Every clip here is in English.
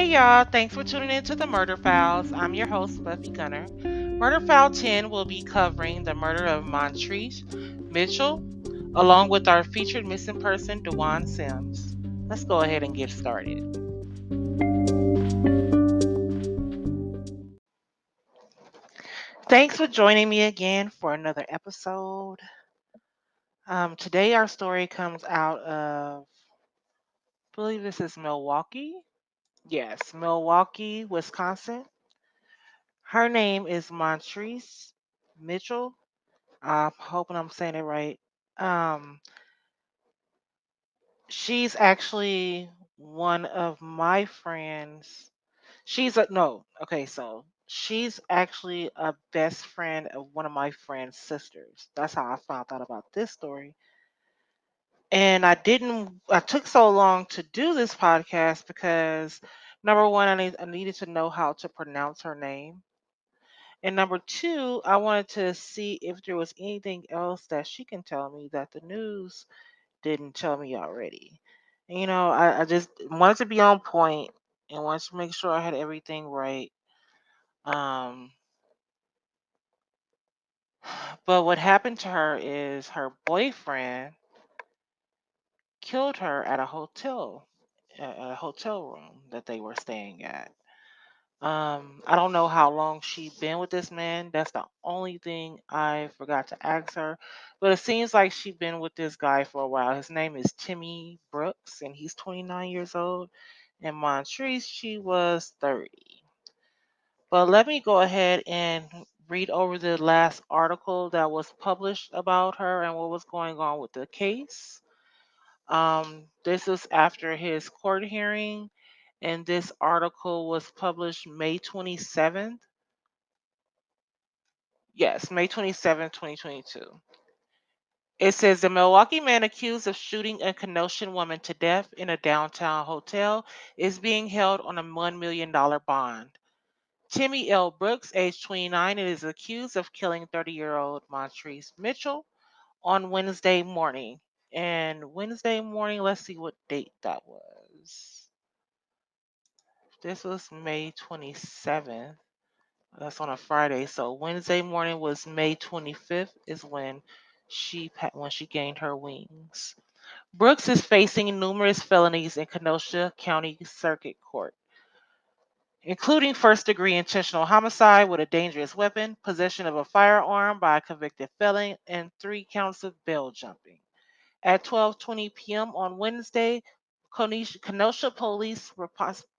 Hey y'all, thanks for tuning in to the Murder Files. I'm your host, Buffy Gunner. Murder File 10 will be covering the murder of Montreach Mitchell, along with our featured missing person, Dewan Sims. Let's go ahead and get started. Thanks for joining me again for another episode. Today our story comes out of, I believe this is Milwaukee. Yes, Milwaukee, Wisconsin. Her name is Montreach Mitchell. I'm hoping I'm saying it right. Um, she's actually one of my friends. She's a no, okay, so she's actually a best friend of one of my friend's sisters. That's how I found out about this story. And I took so long to do this podcast because number one, I needed to know how to pronounce her name. And number two, I wanted to see if there was anything else that she can tell me that the news didn't tell me already. I just wanted to be on point and wanted to make sure I had everything right. Um, but what happened to her is her boyfriend killed her at a hotel room that they were staying at. I don't know how long she been with this man. That's the only thing I forgot to ask her. But it seems like she been with this guy for a while. His name is Timmy Brooks, and he's 29 years old. And Montrese, she was 30. But let me go ahead and read over the last article that was published about her and what was going on with the case. This is after his court hearing, and this article was published May 27th. Yes, May 27th, 2022. It says the Milwaukee man accused of shooting a Kenosha woman to death in a downtown hotel is being held on a $1 million bond. Timmy L. Brooks, age 29, is accused of killing 30-year-old Montreach Mitchell on Wednesday morning. And Wednesday morning, let's see what date that was. This was May 27th. That's on a Friday. So Wednesday morning was May 25th is when she gained her wings. Brooks is facing numerous felonies in Kenosha County Circuit Court, including first-degree intentional homicide with a dangerous weapon, possession of a firearm by a convicted felon, and 3 counts of bail jumping. At 12:20 p.m. on Wednesday, Kenosha police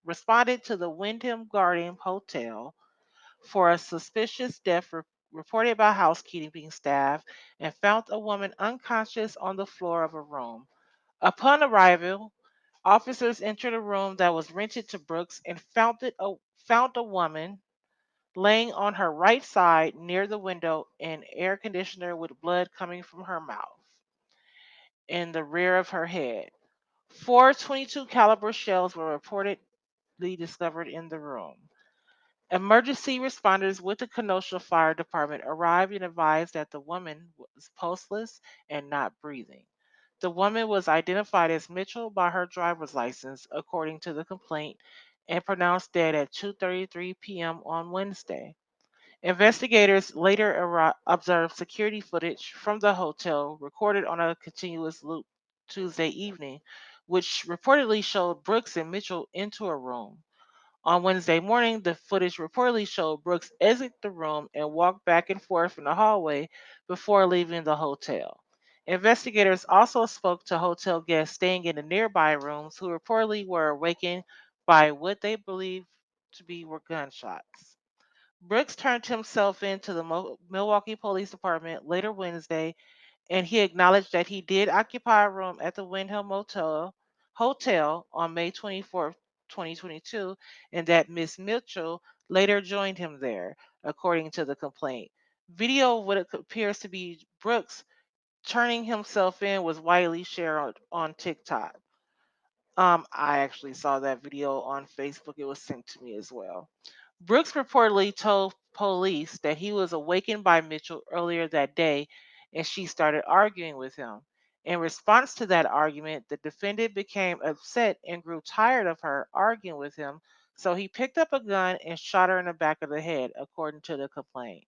responded to the Wyndham Garden Hotel for a suspicious death reported by housekeeping staff and found a woman unconscious on the floor of a room. Upon arrival, officers entered a room that was rented to Brooks and found a woman laying on her right side near the window and air conditioner with blood coming from her mouth in the rear of her head. Four 22 caliber shells were reportedly discovered in the room. Emergency responders with the Kenosha Fire Department arrived and advised that the woman was pulseless and not breathing. The woman was identified as Mitchell by her driver's license, according to the complaint, and pronounced dead at 2:33 p.m. on Wednesday. Investigators later observed security footage from the hotel recorded on a continuous loop Tuesday evening, which reportedly showed Brooks and Mitchell into a room. On Wednesday morning, the footage reportedly showed Brooks exit the room and walk back and forth in the hallway before leaving the hotel. Investigators also spoke to hotel guests staying in the nearby rooms who reportedly were awakened by what they believed to be were gunshots. Brooks turned himself in to the Milwaukee Police Department later Wednesday, and he acknowledged that he did occupy a room at the Hotel on May 24th, 2022, and that Miss Mitchell later joined him there, according to the complaint. Video of what it appears to be Brooks turning himself in was widely shared on TikTok. I actually saw that video on Facebook. It was sent to me as well. Brooks reportedly told police that he was awakened by Mitchell earlier that day and she started arguing with him. In response to that argument, the defendant became upset and grew tired of her arguing with him, So he picked up a gun and shot her in the back of the head, according to the complaint.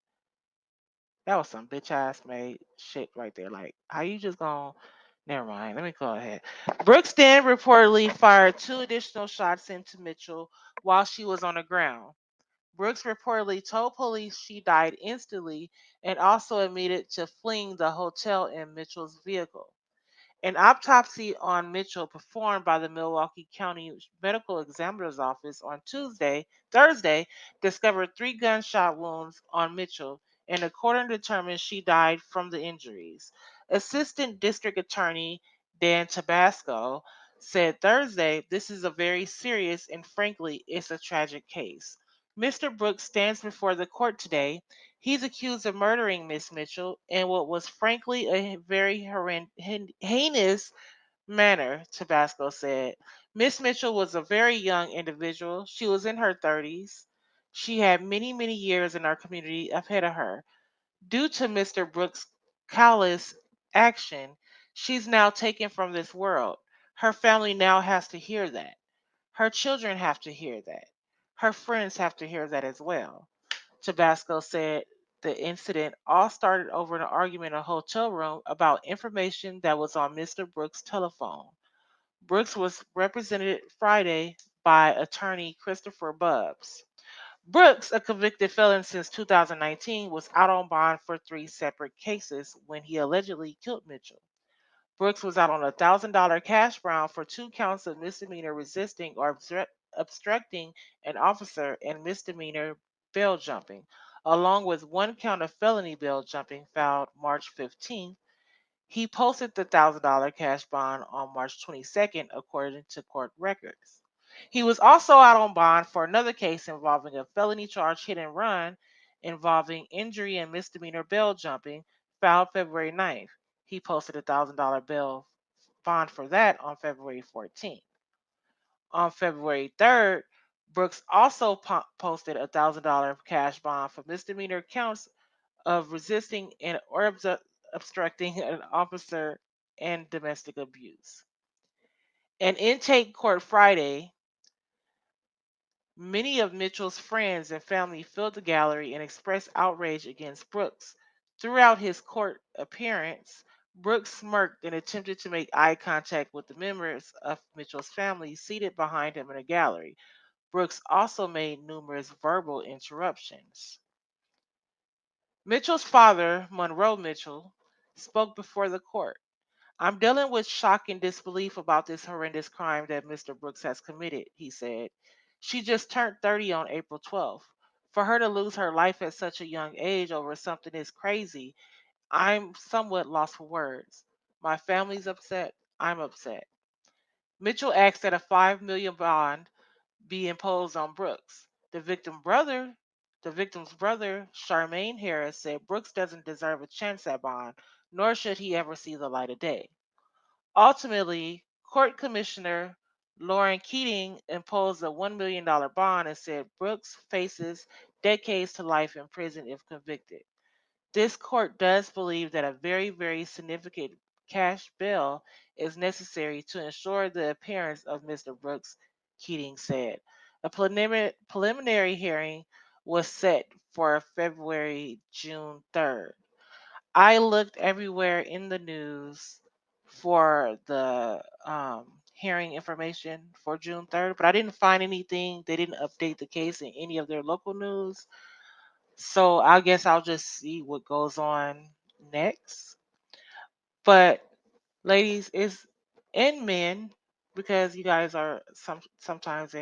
That was some bitch ass made shit right there. Like, how you just gonna. Never mind. Let me go ahead. Brooks then reportedly fired two additional shots into Mitchell while she was on the ground. Brooks reportedly told police she died instantly and also admitted to fleeing the hotel in Mitchell's vehicle. An autopsy on Mitchell performed by the Milwaukee County Medical Examiner's Office on Thursday, discovered three gunshot wounds on Mitchell, and the coroner determined she died from the injuries. Assistant District Attorney Dan Tabasco said Thursday, "This is a very serious and frankly, it's a tragic case." Mr. Brooks stands before the court today. He's accused of murdering Miss Mitchell in what was frankly a very heinous manner, Tabasco said. Miss Mitchell was a very young individual. She was in her 30s. She had many, many years in our community ahead of her. Due to Mr. Brooks' callous action, she's now taken from this world. Her family now has to hear that. Her children have to hear that. Her friends have to hear that as well. Tabasco said the incident all started over an argument in a hotel room about information that was on Mr. Brooks' telephone. Brooks was represented Friday by attorney Christopher Bubbs. Brooks, a convicted felon since 2019, was out on bond for three separate cases when he allegedly killed Mitchell. Brooks was out on a $1,000 cash bond for two counts of misdemeanor resisting or obstructing an officer and misdemeanor bail jumping, along with one count of felony bail jumping filed March 15th. He posted the $1,000 cash bond on March 22nd, according to court records. He was also out on bond for another case involving a felony charge hit and run involving injury and misdemeanor bail jumping filed February 9th. He posted a $1,000 bail bond for that on February 14th. On February 3rd, Brooks also posted a $1,000 cash bond for misdemeanor counts of resisting and or obstructing an officer and domestic abuse. An intake court Friday, many of Mitchell's friends and family filled the gallery and expressed outrage against Brooks. Throughout his court appearance, Brooks smirked and attempted to make eye contact with the members of Mitchell's family seated behind him in the gallery. Brooks also made numerous verbal interruptions. Mitchell's father, Monroe Mitchell, spoke before the court. "I'm dealing with shock and disbelief about this horrendous crime that Mr. Brooks has committed," he said. "She just turned 30 on April 12th. For her to lose her life at such a young age over something is crazy. I'm somewhat lost for words. My family's upset. I'm upset." Mitchell asked that a $5 million bond be imposed on Brooks. The victim's brother, Charmaine Harris, said Brooks doesn't deserve a chance at bond, nor should he ever see the light of day. Ultimately, Court Commissioner Lauren Keating imposed a $1 million bond and said Brooks faces decades to life in prison if convicted. This court does believe that a very, very significant cash bail is necessary to ensure the appearance of Mr. Brooks, Keating said. A preliminary hearing was set for June 3rd. I looked everywhere in the news for the hearing information for June 3rd, but I didn't find anything. They didn't update the case in any of their local news. So I guess I'll just see what goes on next. But ladies, is and men, because you guys are sometimes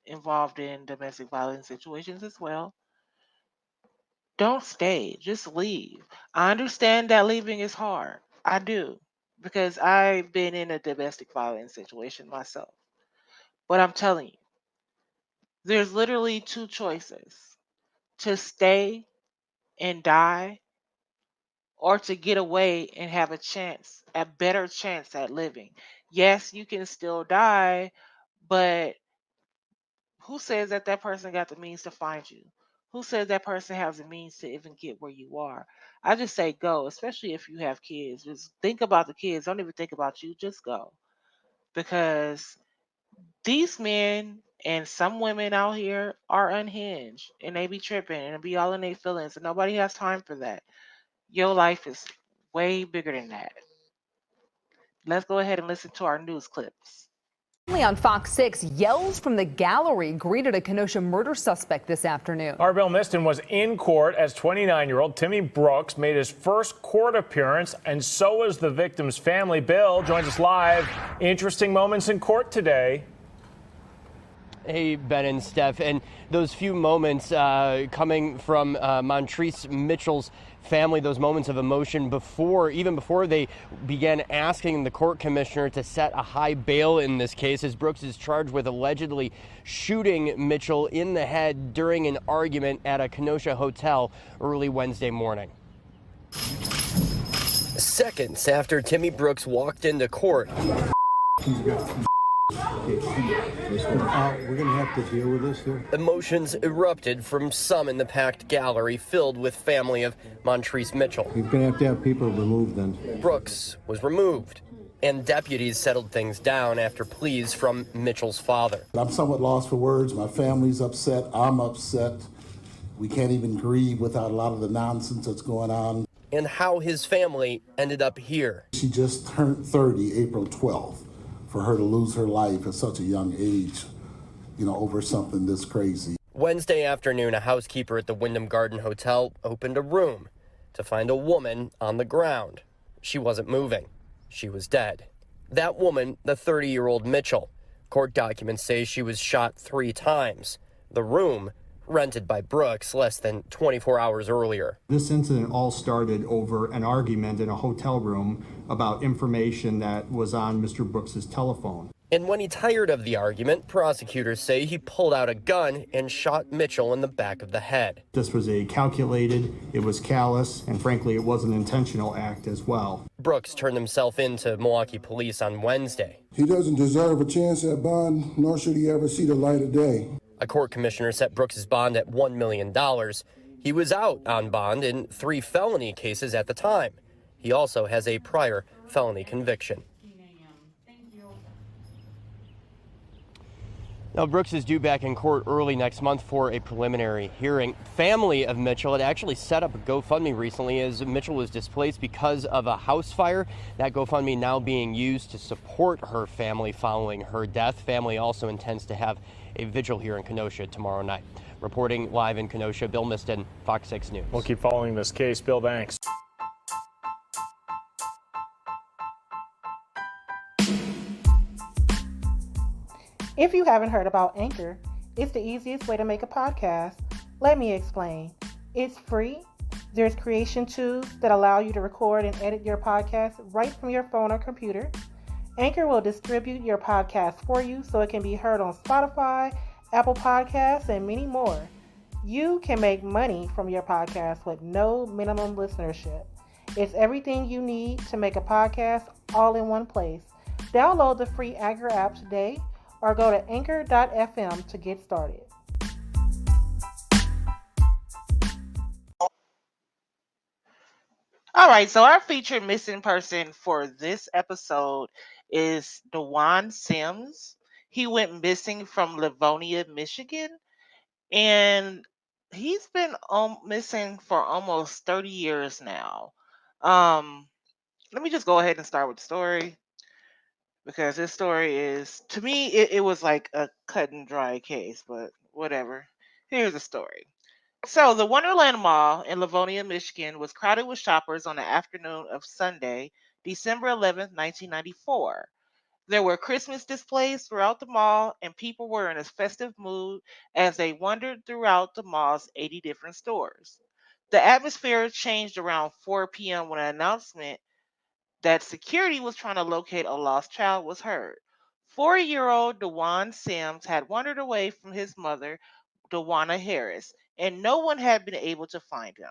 involved in domestic violence situations as well. Don't stay, just leave. I understand that leaving is hard. I do, because I've been in a domestic violence situation myself. But I'm telling you, there's literally two choices: to stay and die, or to get away and have a better chance at living. Yes, you can still die, but who says that that person got the means to find you? Who says that person has the means to even get where you are? I just say go, especially if you have kids. Just think about the kids. Don't even think about you. Just go. Because these men And some women out here are unhinged and they be tripping and be all in their feelings, and nobody has time for that. Your life is way bigger than that. Let's go ahead and listen to our news clips. On Fox 6, yells from the gallery greeted a Kenosha murder suspect this afternoon. Our Bill Miston was in court as 29-year-old Timmy Brooks made his first court appearance, and so was the victim's family. Bill joins us live. Interesting moments in court today. Hey, Ben and Steph, and those few moments coming from Montreach Mitchell's family, those moments of emotion even before they began asking the court commissioner to set a high bail in this case, as Brooks is charged with allegedly shooting Mitchell in the head during an argument at a Kenosha hotel early Wednesday morning. Seconds after Timmy Brooks walked into court, we're going to have to deal with this here. Emotions erupted from some in the packed gallery filled with family of Montreach Mitchell. You're going to have people removed then. Brooks was removed, and deputies settled things down after pleas from Mitchell's father. I'm somewhat lost for words. My family's upset. I'm upset. We can't even grieve without a lot of the nonsense that's going on. And how his family ended up here. She just turned 30 April 12th. For her to lose her life at such a young age, over something this crazy. Wednesday afternoon, a housekeeper at the Wyndham Garden Hotel opened a room to find a woman on the ground. She wasn't moving. She was dead. That woman, the 30-year-old Mitchell. Court documents say she was shot 3 times. The room, rented by Brooks less than 24 hours earlier. This incident all started over an argument in a hotel room about information that was on Mr. Brooks's telephone. And when he tired of the argument, prosecutors say he pulled out a gun and shot Mitchell in the back of the head. This was a calculated, it was callous, and frankly, it was an intentional act as well. Brooks turned himself in to Milwaukee police on Wednesday. He doesn't deserve a chance at bond, nor should he ever see the light of day. A court commissioner set Brooks' bond at $1 million. He was out on bond in 3 felony cases at the time. He also has a prior felony conviction. Now, Brooks is due back in court early next month for a preliminary hearing. Family of Mitchell had actually set up a GoFundMe recently as Mitchell was displaced because of a house fire. That GoFundMe now being used to support her family following her death. Family also intends to have a vigil here in Kenosha tomorrow night. Reporting live in Kenosha, Bill Miston, Fox 6 News. We'll keep following this case. Bill, thanks. If you haven't heard about Anchor, it's the easiest way to make a podcast. Let me explain. It's free. There's creation tools that allow you to record and edit your podcast right from your phone or computer. Anchor will distribute your podcast for you so it can be heard on Spotify, Apple Podcasts, and many more. You can make money from your podcast with no minimum listenership. It's everything you need to make a podcast all in one place. Download the free Anchor app today or go to anchor.fm to get started. All right, so our featured missing person for this episode is Dewan Sims. He went missing from Livonia, Michigan, and he's been missing for almost 30 years now. Let me just go ahead and start with the story, because this story is, to me, it was like a cut and dry case, but whatever. Here's the story. So, the Wonderland Mall in Livonia, Michigan was crowded with shoppers on the afternoon of Sunday, December 11th, 1994. There were Christmas displays throughout the mall, and people were in a festive mood as they wandered throughout the mall's 80 different stores. The atmosphere changed around 4 p.m. when an announcement that security was trying to locate a lost child was heard. 4-year-old Dewan Sims had wandered away from his mother, Dewana Harris, and no one had been able to find him.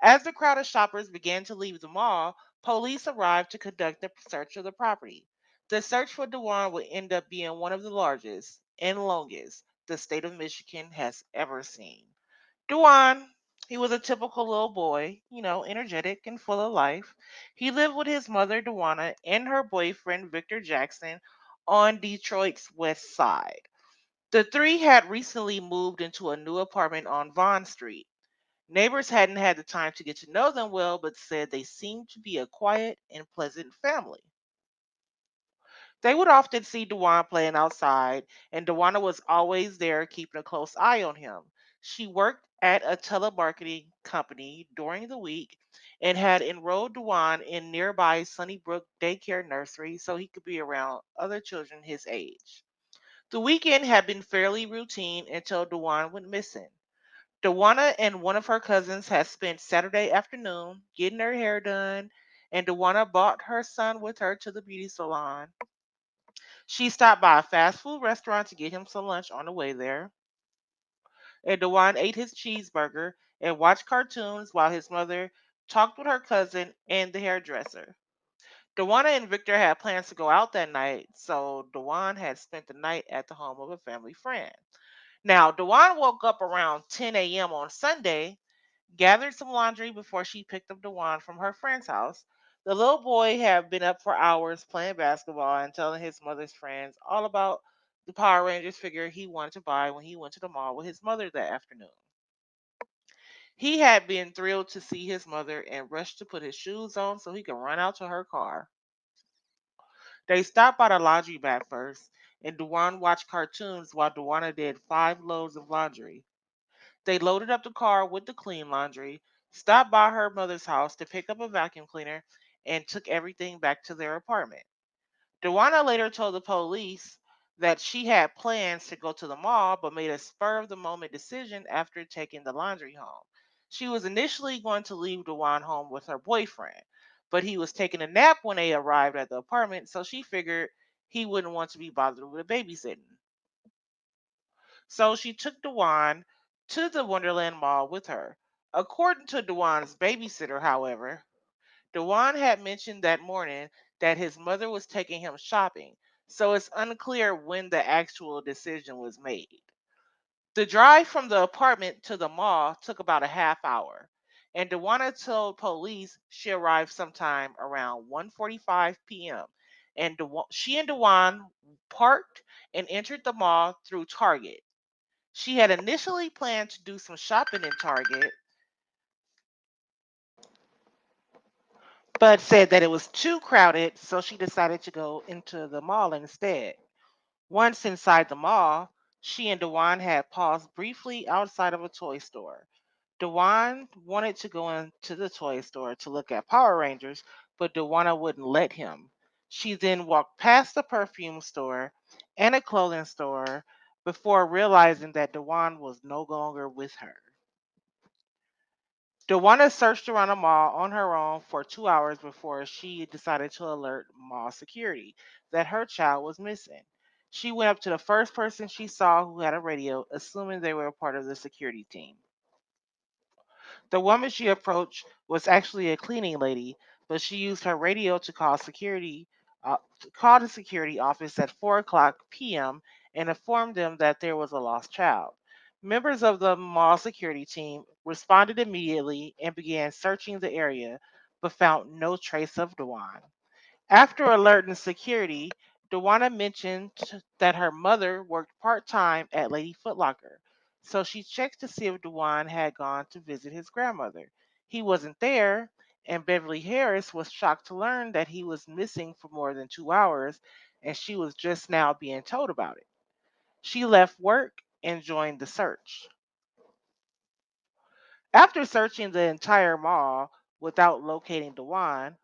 As the crowd of shoppers began to leave the mall, police arrived to conduct a search of the property. The search for Dewan would end up being one of the largest and longest the state of Michigan has ever seen. Dewan, he was a typical little boy, energetic and full of life. He lived with his mother, Dewana, and her boyfriend, Victor Jackson, on Detroit's west side. The three had recently moved into a new apartment on Vaughn Street. Neighbors hadn't had the time to get to know them well, but said they seemed to be a quiet and pleasant family. They would often see Dewan playing outside, and Dewana was always there keeping a close eye on him. She worked at a telemarketing company during the week and had enrolled Dewan in nearby Sunnybrook Daycare Nursery so he could be around other children his age. The weekend had been fairly routine until Dewan went missing. Dewana and one of her cousins had spent Saturday afternoon getting her hair done, and Dewana brought her son with her to the beauty salon. She stopped by a fast food restaurant to get him some lunch on the way there, and Dewan ate his cheeseburger and watched cartoons while his mother talked with her cousin and the hairdresser. Dewana and Victor had plans to go out that night, so Dewan had spent the night at the home of a family friend. Now, Dewan woke up around 10 a.m. on Sunday, gathered some laundry before she picked up Dewan from her friend's house. The little boy had been up for hours playing basketball and telling his mother's friends all about the Power Rangers figure he wanted to buy when he went to the mall with his mother that afternoon. He had been thrilled to see his mother and rushed to put his shoes on so he could run out to her car. They stopped by the laundry mat first, and Dewan watched cartoons while Dewana did 5 loads of laundry. They loaded up the car with the clean laundry, stopped by her mother's house to pick up a vacuum cleaner, and took everything back to their apartment. Dewana later told the police that she had plans to go to the mall but made a spur of the moment decision after taking the laundry home. She was initially going to leave Dewan home with her boyfriend, but he was taking a nap when they arrived at the apartment, so she figured he wouldn't want to be bothered with babysitting. So she took Dewan to the Wonderland Mall with her. According to Dewan's babysitter, however, Dewan had mentioned that morning that his mother was taking him shopping, so it's unclear when the actual decision was made. The drive from the apartment to the mall took about a half hour, and Dewana told police she arrived sometime around 1:45 p.m. and she and Dewan parked and entered the mall through Target. She had initially planned to do some shopping in Target, but said that it was too crowded, so she decided to go into the mall instead. Once inside the mall, she and Dewan had paused briefly outside of a toy store. Dewan wanted to go into the toy store to look at Power Rangers, but Dewana wouldn't let him. She then walked past the perfume store and a clothing store before realizing that Dewan was no longer with her. Dewana searched around the mall on her own for 2 hours before she decided to alert mall security that her child was missing. She went up to the first person she saw who had a radio, assuming they were a part of the security team. The woman she approached was actually a cleaning lady, but she used her radio to call the security office at 4 o'clock p.m. and informed them that there was a lost child. Members of the mall security team responded immediately and began searching the area, but found no trace of Dewan. After alerting security, Dewana mentioned that her mother worked part time at Lady Foot Locker, so she checked to see if Dewan had gone to visit his grandmother. He wasn't there, and Beverly Harris was shocked to learn that he was missing for more than 2 hours, and she was just now being told about it. She left work and joined the search. After searching the entire mall without locating Dewan,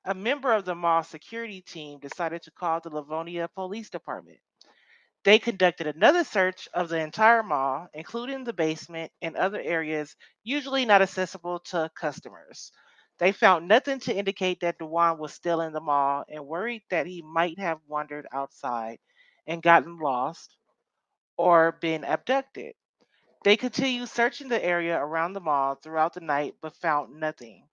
a member of the mall security team decided to call the Livonia Police Department. They conducted another search of the entire mall, including the basement and other areas usually not accessible to customers. They found nothing to indicate that Dewan was still in the mall and worried that he might have wandered outside and gotten lost or been abducted. They continued searching the area around the mall throughout the night but found nothing.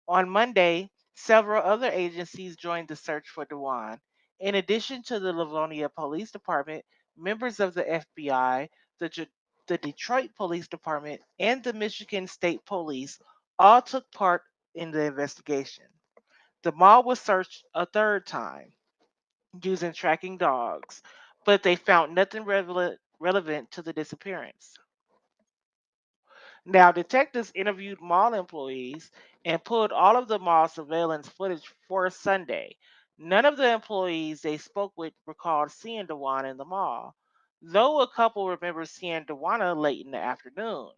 On Monday, several other agencies joined the search for Dewan. In addition to the Livonia Police Department, members of the FBI, the Detroit Police Department, and the Michigan State Police all took part in the investigation. The mall was searched a third time. using tracking dogs, but they found nothing relevant to the disappearance. Now, detectives interviewed mall employees and pulled all of the mall surveillance footage for Sunday. None of the employees they spoke with recalled seeing Dewana in the mall, though a couple remember seeing Dewana late in the afternoon.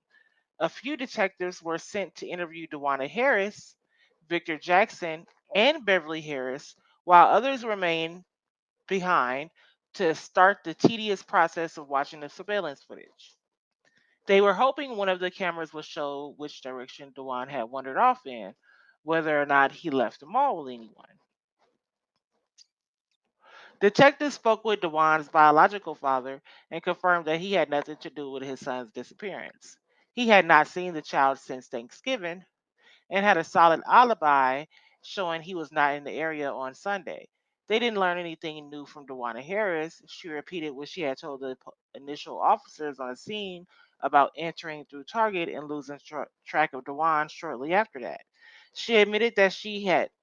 A few detectives were sent to interview Dewana Harris, Victor Jackson, and Beverly Harris, while others remained behind to start the tedious process of watching the surveillance footage. They were hoping one of the cameras would show which direction Dewan had wandered off in, whether or not he left the mall with anyone. Detectives spoke with Dewan's biological father and confirmed that he had nothing to do with his son's disappearance. He had not seen the child since Thanksgiving, and had a solid alibi showing he was not in the area on Sunday. They didn't learn anything new from Dewana Harris. She repeated what she had told the initial officers on the scene about entering through Target and losing track of Dewan shortly after that. She admitted that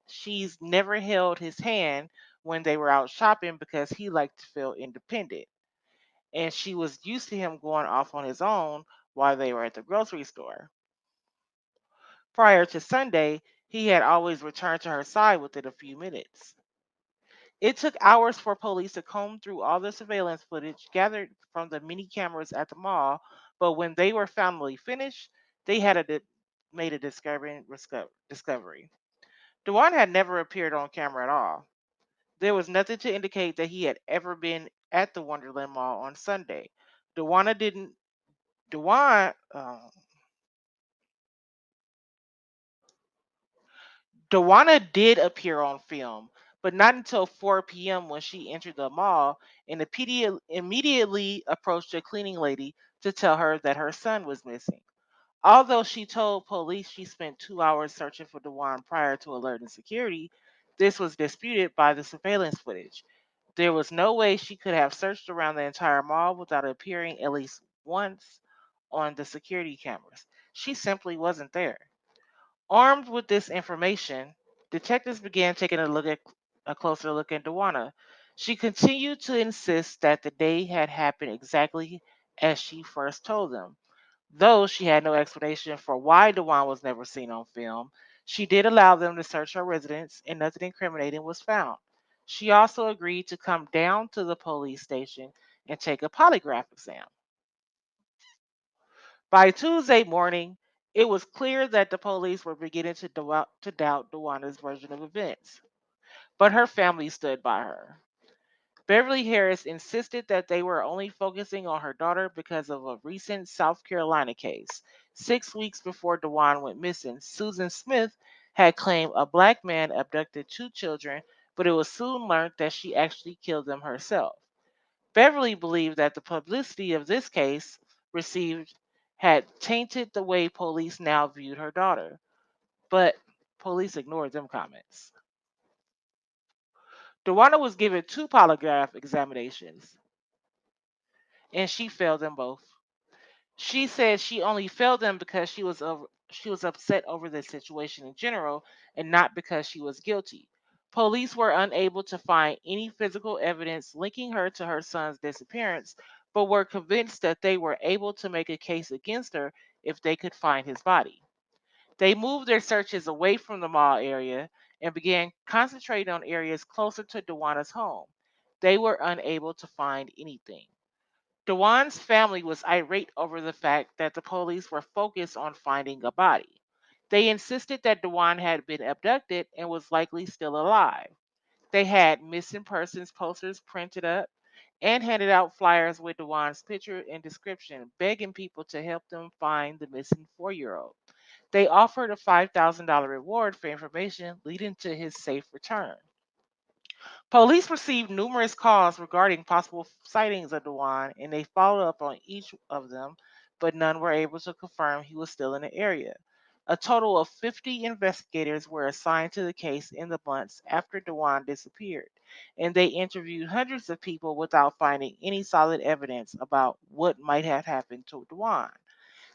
she's never held his hand when they were out shopping because he liked to feel independent, and she was used to him going off on his own while they were at the grocery store. Prior to Sunday, he had always returned to her side within a few minutes. It took hours for police to comb through all the surveillance footage gathered from the many cameras at the mall, but when they were finally finished, they had made a discovery. Dewan had never appeared on camera at all. There was nothing to indicate that he had ever been at the Wonderland Mall on Sunday. Dewana didn't. Dewan. Dewana did appear on film, but not until 4 p.m. when she entered the mall and immediately approached a cleaning lady to tell her that her son was missing. Although she told police she spent 2 hours searching for Dewan prior to alerting security, this was disputed by the surveillance footage. There was no way she could have searched around the entire mall without appearing at least once on the security cameras. She simply wasn't there. Armed with this information, detectives began taking a closer look at Dewana. She continued to insist that the day had happened exactly as she first told them. Though she had no explanation for why Dewan was never seen on film, she did allow them to search her residence and nothing incriminating was found. She also agreed to come down to the police station and take a polygraph exam. By Tuesday morning, it was clear that the police were beginning to doubt Dewana's version of events, but her family stood by her. Beverly Harris insisted that they were only focusing on her daughter because of a recent South Carolina case. 6 weeks before Dewan went missing, Susan Smith had claimed a black man abducted two children, but it was soon learned that she actually killed them herself. Beverly believed that the publicity of this case received had tainted the way police now viewed her daughter, but police ignored them comments. Dewana was given two polygraph examinations, and she failed them both. She said she only failed them because she was upset over the situation in general and not because she was guilty. Police were unable to find any physical evidence linking her to her son's disappearance, but were convinced that they were able to make a case against her if they could find his body. They moved their searches away from the mall area and began concentrating on areas closer to Dewana's home. They were unable to find anything. Dewan's family was irate over the fact that the police were focused on finding a body. They insisted that Dewan had been abducted and was likely still alive. They had missing persons posters printed up and handed out flyers with Dewan's picture and description, begging people to help them find the missing 4-year-old. They offered a $5,000 reward for information leading to his safe return. Police received numerous calls regarding possible sightings of Dewan, and they followed up on each of them, but none were able to confirm he was still in the area. A total of 50 investigators were assigned to the case in the months after Dewan disappeared, and they interviewed hundreds of people without finding any solid evidence about what might have happened to Dewan.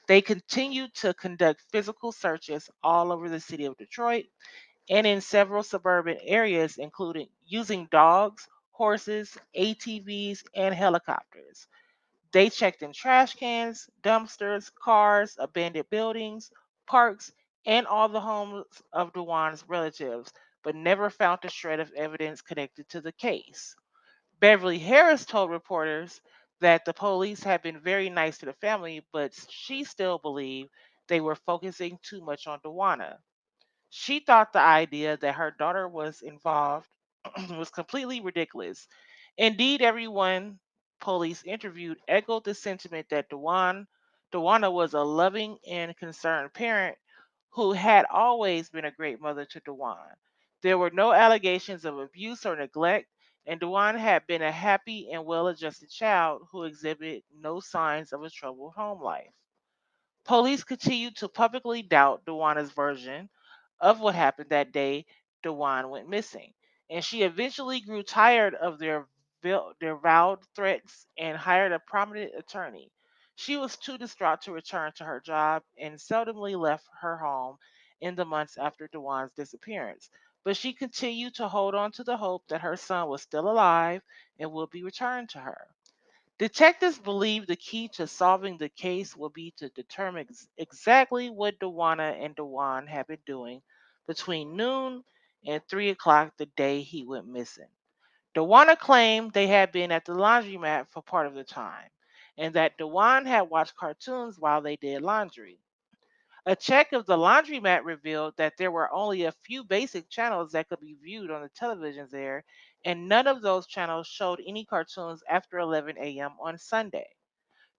They continued to conduct physical searches all over the city of Detroit and in several suburban areas, including using dogs, horses, ATVs, and helicopters. They checked in trash cans, dumpsters, cars, abandoned buildings, parks, and all the homes of Dewan's relatives, but never found a shred of evidence connected to the case. Beverly Harris told reporters that the police had been very nice to the family, but she still believed they were focusing too much on Dewana. She thought the idea that her daughter was involved was completely ridiculous. Indeed, everyone police interviewed echoed the sentiment that Dewana was a loving and concerned parent who had always been a great mother to Dewan. There were no allegations of abuse or neglect, and Dewan had been a happy and well adjusted child who exhibited no signs of a troubled home life. Police continued to publicly doubt Dewana's version of what happened that day Dewan went missing, and she eventually grew tired of their vowed threats and hired a prominent attorney. She was too distraught to return to her job and seldomly left her home in the months after Dewan's disappearance. But she continued to hold on to the hope that her son was still alive and would be returned to her. Detectives believe the key to solving the case will be to determine exactly what Dewana and Dewan had been doing between noon and 3 o'clock the day he went missing. Dewana claimed they had been at the laundromat for part of the time, and that Dewan had watched cartoons while they did laundry. A check of the laundromat revealed that there were only a few basic channels that could be viewed on the televisions there, and none of those channels showed any cartoons after 11 a.m. on Sunday.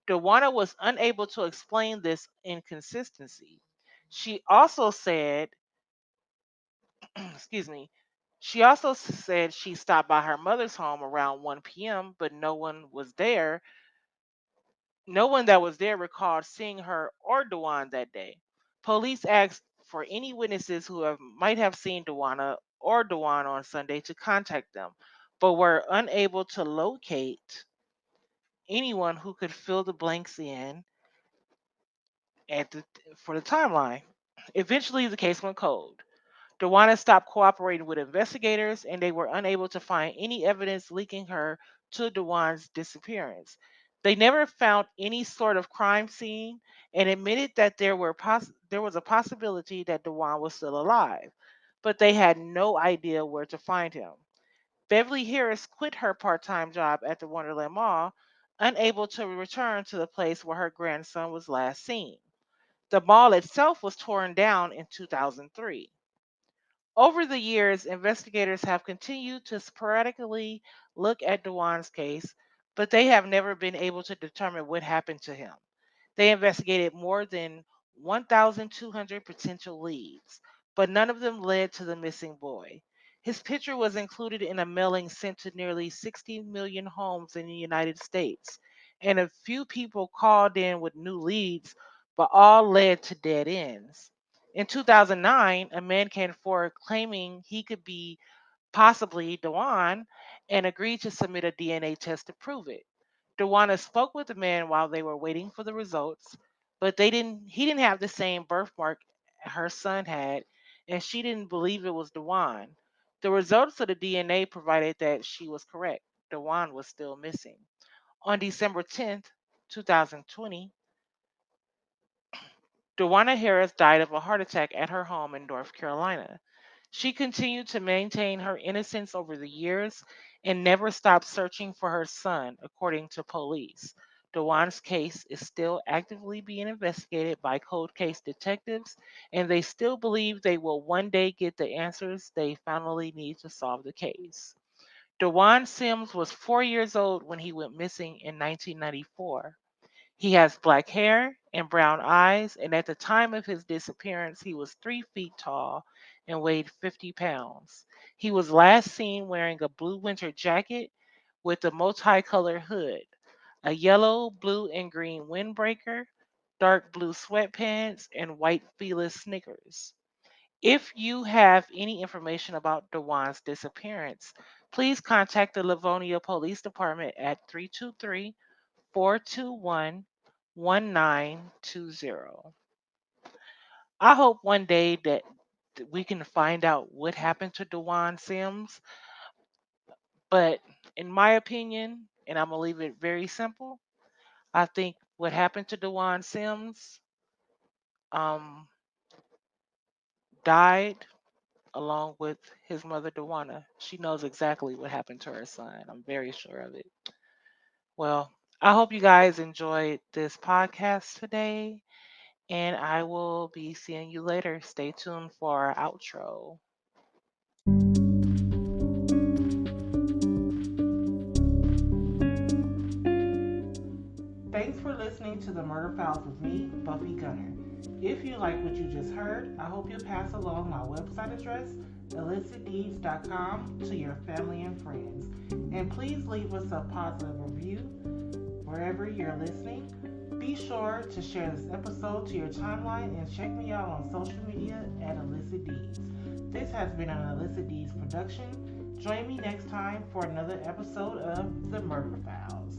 Dewana was unable to explain this inconsistency. She also said, excuse me, she also said she stopped by her mother's home around 1 p.m., but no one was there. No one that was there recalled seeing her or Dewan that day. Police asked for any witnesses who might have seen Dewana or Dewan on Sunday to contact them, but were unable to locate anyone who could fill the blanks in at the, for the timeline. Eventually, the case went cold. Dewana stopped cooperating with investigators, and they were unable to find any evidence linking her to Dewan's disappearance. They never found any sort of crime scene and admitted that there was a possibility that Dewan was still alive, but they had no idea where to find him. Beverly Harris quit her part time job at the Wonderland Mall, unable to return to the place where her grandson was last seen. The mall itself was torn down in 2003. Over the years, investigators have continued to sporadically look at Dewan's case, but they have never been able to determine what happened to him. They investigated more than 1,200 potential leads, but none of them led to the missing boy. His picture was included in a mailing sent to nearly 60 million homes in the United States, and a few people called in with new leads, but all led to dead ends. In 2009, a man came forward claiming he could be possibly Dewan and agreed to submit a DNA test to prove it. Dewana spoke with the man while they were waiting for the results, but he didn't have the same birthmark her son had, and she didn't believe it was Dewan. The results of the DNA provided that she was correct. Dewan was still missing. On December 10th, 2020, Dewana Harris died of a heart attack at her home in North Carolina. She continued to maintain her innocence over the years and never stopped searching for her son, according to police. Dewan's case is still actively being investigated by cold case detectives, and they still believe they will one day get the answers they finally need to solve the case. Dewan Sims was 4 years old when he went missing in 1994. He has black hair and brown eyes, and at the time of his disappearance, he was 3 feet tall and weighed 50 pounds. He was last seen wearing a blue winter jacket with a multicolored hood, a yellow, blue, and green windbreaker, dark blue sweatpants, and white Fila Snickers. If you have any information about Dewan's disappearance, please contact the Livonia Police Department at 323-421 1920. I hope one day that we can find out what happened to Dewan Sims, but In my opinion, and I'm going to leave it very simple, I think what happened to DeJuan Sims um, died along with his mother, DeWanna. She knows exactly what happened to her son. I'm very sure of it. Well, I hope you guys enjoyed this podcast today, and I will be seeing you later. Stay tuned for our outro. Thanks for listening to the Murder Files with me, Buffy Gunner. If you like what you just heard, I hope you'll pass along my website address, illicitdeeds.com, to your family and friends. And please leave us a positive review wherever you're listening. Be sure to share this episode to your timeline and check me out on social media at Illicit Deeds. This has been an Illicit Deeds production. Join me next time for another episode of The Murder Files.